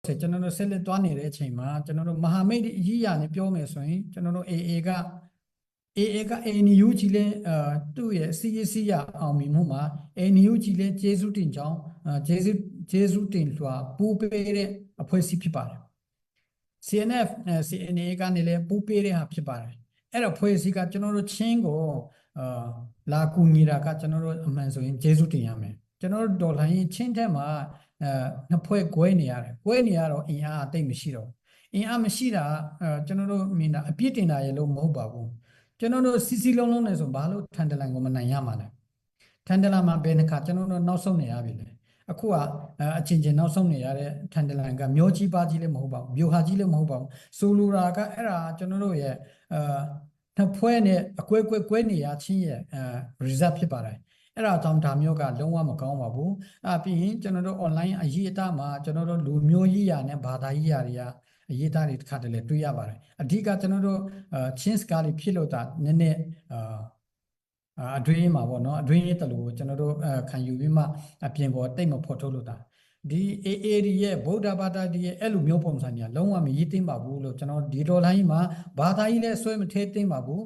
ကျွန်တော်တို့ဆက်လက်သွားနေတဲ့အချိန်မှာကျွန်တော်တို့မဟာမိတ်အကြီးအရာနဲ့ပြောမယ်ဆိုရင်ကျွန်တော်တို့ AA က ANU ကြီးလဲသူ့ရဲ့စီးရေးစီးရအောင်မြင်မှုမှာ ANU ကြီးလဲကျေးဇူးတင်ကြောင်းကျေးဇူးတင်စွာပူးပေးတဲ့အဖွဲ့အစည်းဖြစ်ပါတယ် CNF CNA ကနေလဲပူးပေးတဲ့ဟာဖြစ်ပါတယ်အဲ့တော့ဖွဲ့စည်းကကျွန်တော်တို့ချင်းကိုလာကူညီတာကကျွန်တော်တို့အမှန်ဆိုရင်ကျေးဇူးတင်ရမယ်ကျွန်တော်တို့ဒေါ်လာရင်ချင်းထက်မှာနှစ်ဖွဲ့ကွဲနေရတယ်ကွဲနေရတော့အင်အားအသိမရှိတော့အင်အားမရှိတာကျွန်တော်တို့မြင်တာအပြစ်တင်တာရေလို့မဟုတ်ပါဘူးကျွန်တော်တို့စီစီလုံးလုံးနဲ့ဆိုဘာလို့ထန်တလန်ကိုမနိုင်ရမှာလဲထန်တလန်မှာဘယ်နှခါကျွန်တော်တို့နောက်ဆုံးနေရပြီလေအခုကအချင်းချင်းနောက်ဆုံးနေရတဲ့ထန်တလန်ကမျိုးကြီးပါကြီးလည်းမဟုတ်ပါဘူးမြို့ဟာကြီးလည်းမဟုတ်ပါဘူးဆိုလိုတာကအဲ့ဒါကျွန်တော်တို့ရဲ့နှစ်ဖွဲ့နဲ့အကွဲနေရချင်းရဲ့result ဖြစ်ပါတယ်အဲ့ဒါကြောင့်ဒါမျိုးကလုံးဝမကောင်းပါဘူးပြီးရင်ကျွန်တော်တို့ online အရေးအသားမှာကျွန်တော်တို့လူမျိုးရေးရာနဲ့ဘာသာရေးရာတွေကအရေးသားတွေတစ်ခါတည်းတွေ့ရပါတယ်အဓိကကျွန်တော်တို့ချင်းစကားတွေဖြစ်လို့တာနည်းနည်းအတွင်းမှာပေါ့နော်အတွင်းရေးတလို့ကျွန်တော်တို့ခံယူပြီးမှအပြင်ပေါ်တိတ်မဖော်ထုတ်လို့တာဒီ AA ရဲ့ဗုဒ္ဓဘာသာရဲ့အဲ့လိုမျိုးပုံစံညာလုံးဝမရည်သိမ့်ပါဘူးလို့ကျွန်တော်ဒီဒေါ်လာကြီးမှာဘာသာကြီးလည်းဆွဲမထဲသိမ့်ပါဘူး